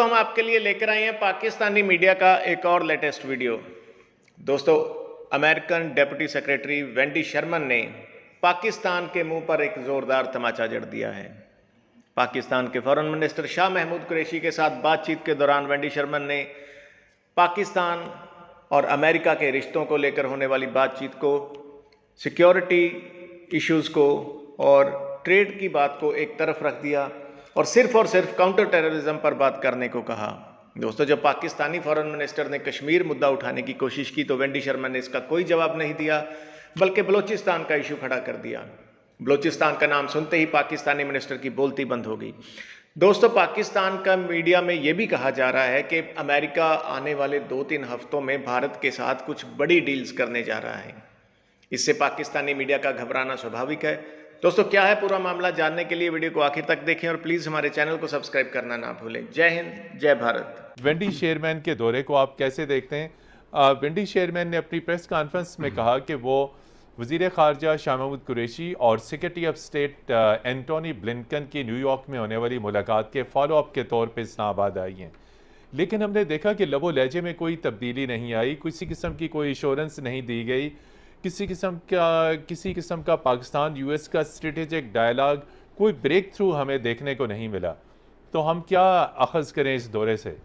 हम आपके लिए लेकर आए हैं पाकिस्तानी मीडिया का एक और लेटेस्ट वीडियो। दोस्तों, American deputy secretary Wendy Sherman ने पाकिस्तान के मुंह पर एक जोरदार तमाचा जड़ दिया है। पाकिस्तान के फॉरेन मिनिस्टर शाह महमूद कुरैशी के साथ बातचीत के दौरान वेंडी शर्मन ने पाकिस्तान और अमेरिका के रिश्तों को लेकर होने वाली बातचीत को, सिक्योरिटी इश्यूज़ को और ट्रेड की बात को एक तरफ रख दिया और सिर्फ काउंटर टेररिज्म पर बात करने को कहा। दोस्तों, जब पाकिस्तानी फॉरेन मिनिस्टर ने कश्मीर मुद्दा उठाने की कोशिश की तो वेंडी शर्मन ने इसका कोई जवाब नहीं दिया, बल्कि बलूचिस्तान का इशू खड़ा कर दिया। बलूचिस्तान का नाम सुनते ही पाकिस्तानी मिनिस्टर की बोलती बंद हो गई। दोस्तों, पाकिस्तान का मीडिया में यह भी कहा जा रहा है कि अमेरिका आने वाले 2-3 हफ्तों में भारत के साथ कुछ बड़ी डील्स करने जा रहा है। इससे पाकिस्तानी मीडिया का घबराना स्वाभाविक है। दोस्तों, क्या है पूरा मामला, जानने के लिए वीडियो को आखिर तक देखें और प्लीज़ हमारे चैनल को सब्सक्राइब करना ना भूलें। जय हिंद, जय भारत। वेंडी शेरमैन के दौरे को आप कैसे देखते हैं? वेंडी शेरमैन ने अपनी प्रेस कॉन्फ्रेंस में कहा कि वो वज़ीर ख़ारजा शाह महमूद कुरैशी और secretary of state Antony Blinken की न्यूयॉर्क में होने वाली मुलाकात के फॉलोअप के तौर पर इस्लामाबाद आई हैं। लेकिन हमने देखा कि लबो लहजे में कोई तब्दीली नहीं आई, किसी किस्म की कोई एश्योरेंस नहीं दी गई, किसी किस्म का पाकिस्तान यूएस का स्ट्रेटेजिक डायलॉग, कोई ब्रेक थ्रू हमें देखने को नहीं मिला। तो हम क्या अखज़ करें इस दौरे से?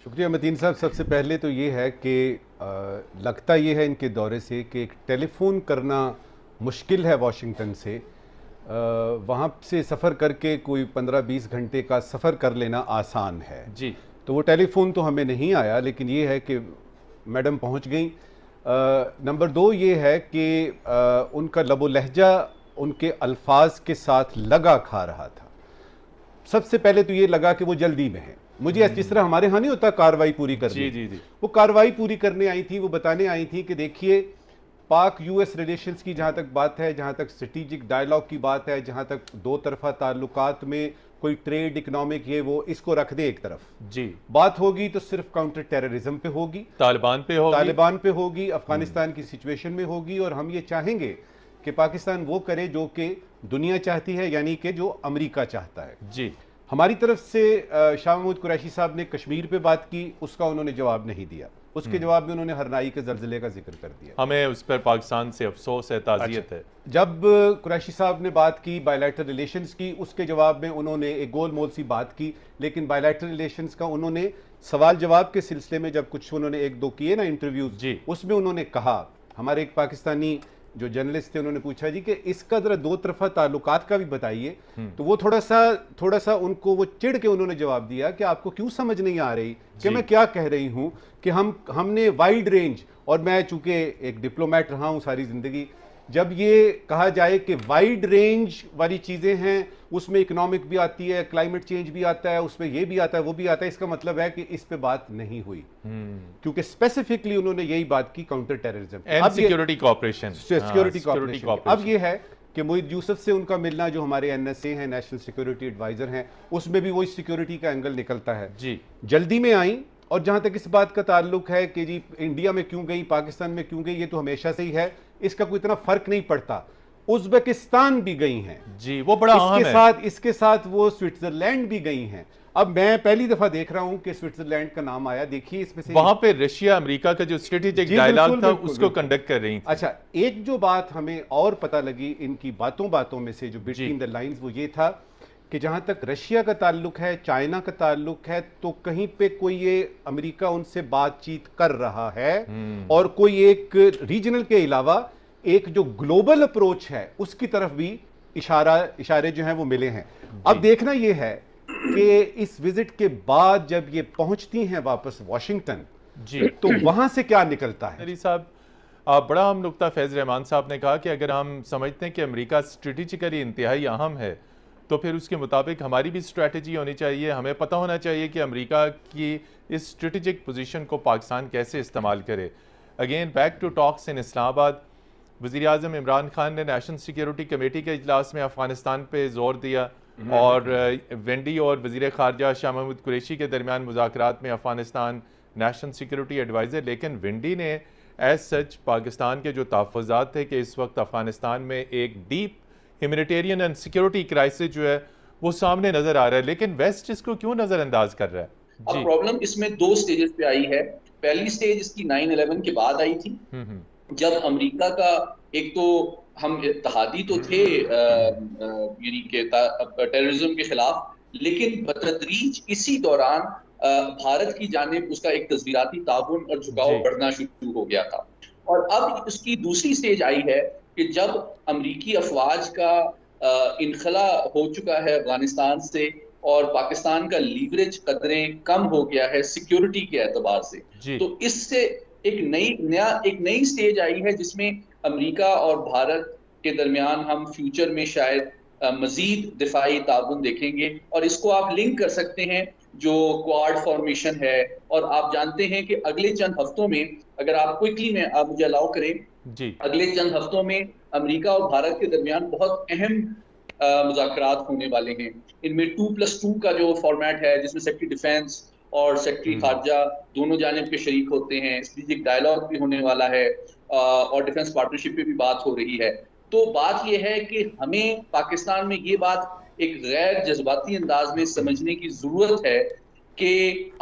शुक्रिया मतीन साहब। सबसे पहले तो ये है कि लगता ये है इनके दौरे से कि एक टेलीफोन करना मुश्किल है वाशिंगटन से। वहाँ से सफ़र करके कोई 15-20 घंटे का सफ़र कर लेना आसान है जी। तो वो टेलीफोन तो हमें नहीं आया, लेकिन ये है कि मैडम पहुँच गई। नंबर 2 ये है कि उनका लबो लहजा उनके अल्फाज के साथ लगा खा रहा था। सबसे पहले तो ये लगा कि वो जल्दी में है। मुझे जिस तरह हमारे यहाँ नहीं होता कार्रवाई पूरी करनी, जी। वो कार्रवाई पूरी करने आई थी। वो बताने आई थी कि देखिए, पाक यूएस रिलेशंस की जहाँ तक बात है, जहाँ तक स्ट्रेटेजिक डायलॉग की बात है, जहाँ तक दो तरफा ताल्लुकात में कोई ट्रेड इकोनॉमिक ये वो, इसको रख दे एक तरफ। जी, बात होगी तो सिर्फ काउंटर टेररिज्म पे होगी, तालिबान पे होगी, अफगानिस्तान की सिचुएशन में होगी। और हम ये चाहेंगे कि पाकिस्तान वो करे जो कि दुनिया चाहती है, यानी कि जो अमेरिका चाहता है। जी। हमारी तरफ से शाह महमूद कुरैशी साहब ने कश्मीर पे बात की, उसका उन्होंने जवाब नहीं दिया। उसके जवाब में उन्होंने हरनाई के ज़लज़ले का जिक्र कर दिया। हमें उस पर पाकिस्तान से अफसोस है, ताज़ियत है। जब कुरैशी साहब ने बात की बायलैटरल रिलेशंस की, उसके जवाब में उन्होंने एक गोल मोल सी बात की, लेकिन बायलैटरल रिलेशंस का उन्होंने सवाल जवाब के सिलसिले में जब कुछ उन्होंने 1-2 किए ना इंटरव्यूज, उसमें उन्होंने कहा, हमारे एक पाकिस्तानी जो जर्नलिस्ट थे उन्होंने पूछा जी कि इसका जरा दो तरफा ताल्लुकात का भी बताइए। तो वो थोड़ा सा उनको वो चिढ़ के उन्होंने जवाब दिया कि आपको क्यों समझ नहीं आ रही कि मैं क्या कह रही हूं कि हमने वाइड रेंज, और मैं चूंकि एक डिप्लोमेट रहा हूं सारी जिंदगी, जब ये कहा जाए कि वाइड रेंज वाली चीज़ें हैं, उसमें इकोनॉमिक भी आती है, क्लाइमेट चेंज भी आता है, उसमें ये भी आता है, वो भी आता है, इसका मतलब है कि इस पे बात नहीं हुई। क्योंकि स्पेसिफिकली उन्होंने यही बात की counter terrorism and security cooperation. अब ये है कि मोहित यूसुफ से उनका मिलना, जो हमारे NSA हैं, नेशनल सिक्योरिटी एडवाइजर हैं, उसमें भी वही सिक्योरिटी का एंगल निकलता है। जी, जल्दी में आई। और जहां तक इस बात का ताल्लुक है कि जी इंडिया में क्यों गई, पाकिस्तान में क्यों गई, ये तो हमेशा से ही है, इसका कोई इतना फर्क नहीं पड़ता। उज्बेकिस्तान भी गई हैं जी, वो बड़ा अहम है। इसके साथ वो स्विट्जरलैंड भी गई हैं। अब मैं पहली दफा देख रहा हूं कि स्विट्जरलैंड का नाम आया। देखिए, इसमें से वहां पे रशिया अमेरिका का जो स्ट्रेटेजिक डायलॉग था उसको कंडक्ट कर रही थी। अच्छा, एक जो बात हमें और पता लगी इनकी बातों में से, जो बिटवीन द लाइंस, वो ये था कि जहां तक रशिया का ताल्लुक है, चाइना का ताल्लुक है, तो कहीं पे कोई ये अमेरिका उनसे बातचीत कर रहा है और कोई एक रीजनल के अलावा एक जो ग्लोबल अप्रोच है उसकी तरफ भी इशारे जो हैं वो मिले हैं। अब देखना ये है कि इस विजिट के बाद जब ये पहुंचती हैं वापस वाशिंगटन जी, तो वहां से क्या निकलता है। नरी साहब, बड़ा अहम नुक्ता फैज़ रहमान साहब ने कहा कि अगर हम समझते हैं कि अमेरिका स्ट्रेटेजिकली इंतहाई अहम है, तो फिर उसके मुताबिक हमारी भी स्ट्रैटेजी होनी चाहिए। हमें पता होना चाहिए कि अमेरिका की इस स्ट्रेटेजिक पोजीशन को पाकिस्तान कैसे इस्तेमाल करे। Again back to talks in Islamabad. वज़ीर आज़म इमरान खान ने नेशनल सिक्योरिटी कमेटी के इजलास में अफगानिस्तान पे जोर दिया और वेंडी और वज़ीर ख़ारजा शाह महमूद कुरैशी के दरमियान मुज़ाकरात में अफगानिस्तान नेशनल सिक्योरिटी एडवाइज़र। लेकिन वेंडी ने एज सच पाकिस्तान के जो तहफ़्फ़ुज़ात थे कि इस वक्त अफगानिस्तान में एक deep humanitarian and security crisis जो है वो सामने नज़र आ रहा है, लेकिन वेस्ट इसको क्यों नज़रअंदाज कर रहा है? अब जी। प्रॉब्लम इसमें 2 स्टेजेस पे आई है। पहली स्टेज इसकी 9/11 के बाद आई थी, जब अमेरिका का एक तो हम इत्तेहादी तो थे यानी कि टेररिज्म के खिलाफ, लेकिन बतदरीज इसी दौरान भारत की जानिब उसका एक तस्वीराती ताउन और झुकाव जी। बढ़ना शुरू हो गया था। और अब उसकी दूसरी स्टेज आई है कि जब अमरीकी अफवाज का इनखला हो चुका है अफगानिस्तान से और पाकिस्तान का लीवरेज कदरें कम हो गया है सिक्योरिटी के एतबार से, जी। तो इससे एक नई स्टेज आई है जिसमें अमेरिका और भारत के दरमियान हम फ्यूचर में शायद मजीद दिफाई ताउन देखेंगे। और इसको आप लिंक कर सकते हैं जो क्वाड फॉर्मेशन है। और आप जानते हैं कि अगले चंद हफ्तों में, अगर आप क्विकली में आप मुझे अलाउ करें, जी। अगले चंद हफ्तों में अमेरिका और भारत के दरमियान बहुत अहम मुज़ाकरात होने वाले हैं। इनमें 2+2 का जो फॉर्मेट है, जिसमें सेक्रेटरी डिफेंस और सेक्रेटरी खारजा दोनों जानिब के शरीक होते हैं, स्ट्रेटेजिक डायलॉग भी होने वाला है और डिफेंस पार्टनरशिप पे भी बात हो रही है। तो बात यह है कि हमें पाकिस्तान में ये बात एक गैर जज्बाती अंदाज में समझने की जरूरत है कि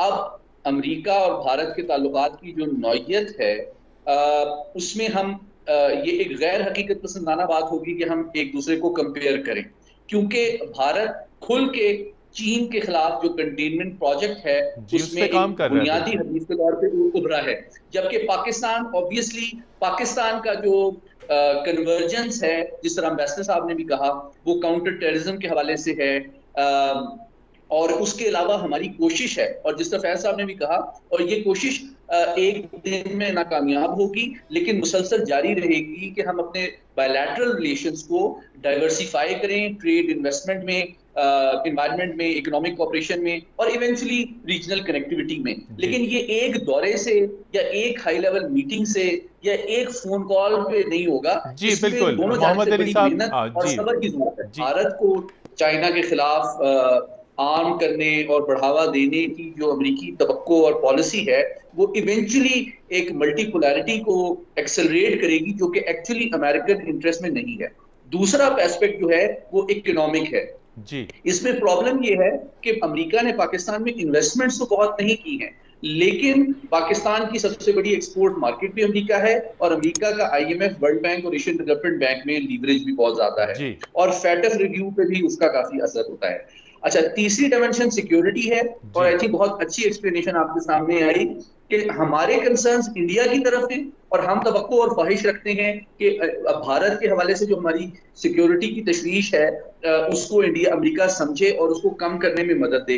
अब अमेरिका और भारत के ताल्लुकात की जो नौयत है उसमें हम ये एक गैर हकीकत पसंदाना बात होगी कि हम एक दूसरे को कंपेयर करें, क्योंकि भारत खुल के चीन के खिलाफ जो कंटेनमेंट प्रोजेक्ट है उसमें एक बुनियादी हदीफ के तौर पे उभरा है, जबकि पाकिस्तान ऑब्वियसली पाकिस्तान का जो कन्वर्जेंस है, जिस तरह एम्बेसडर साहब ने भी कहा, वो काउंटर टेररिज्म के हवाले से है। और उसके अलावा हमारी कोशिश है, और जिस तरह फैज साहब ने भी कहा, और ये कोशिश एक दिन में नाकामयाब होगी लेकिन मुसलसल जारी रहेगी कि हम अपने बायलैटरल रिलेशंस को डाइवर्सिफाई करें, ट्रेड इन्वेस्टमेंट में, एनवायरनमेंट में, इकोनॉमिक कोऑपरेशन में और इवेंचुअली रीजनल कनेक्टिविटी में। लेकिन ये एक दौरे से या एक हाई लेवल मीटिंग से या एक फोन कॉल पे नहीं होगा। जी बिल्कुल, दोनों मोहम्मद अली साहब, मेहनत और सब्र की जरूरत है। जी। भारत को चाइना के खिलाफ आर्म करने और बढ़ावा देने की जो अमेरिकी तवक्को और पॉलिसी है, वो इवेंचुअली एक मल्टीपोलैरिटी को एक्सेलरेट करेगी, जो कि एक्चुअली अमेरिकन इंटरेस्ट में नहीं है। दूसरा एस्पेक्ट जो है वो इकोनॉमिक है। जी। इसमें प्रॉब्लम ये है कि अमेरिका ने पाकिस्तान में इन्वेस्टमेंट्स तो बहुत नहीं की हैं, लेकिन पाकिस्तान की सबसे बड़ी एक्सपोर्ट मार्केट भी अमेरिका है और अमेरिका का IMF, वर्ल्ड बैंक और एशियन डेवलपमेंट बैंक में लीवरेज भी बहुत ज्यादा है और फैटफ रिव्यू पे भी उसका काफी असर होता है। अच्छा, तीसरी डायमेंशन सिक्योरिटी है और आई थिंक बहुत अच्छी एक्सप्लेनेशन आपके सामने आई कि हमारे कंसर्न्स इंडिया की तरफ हैं और हम तवक्को और ख्वाहिश रखते हैं कि भारत के हवाले से जो हमारी सिक्योरिटी की तशवीश है उसको अमेरिका समझे और उसको कम करने में मदद दे।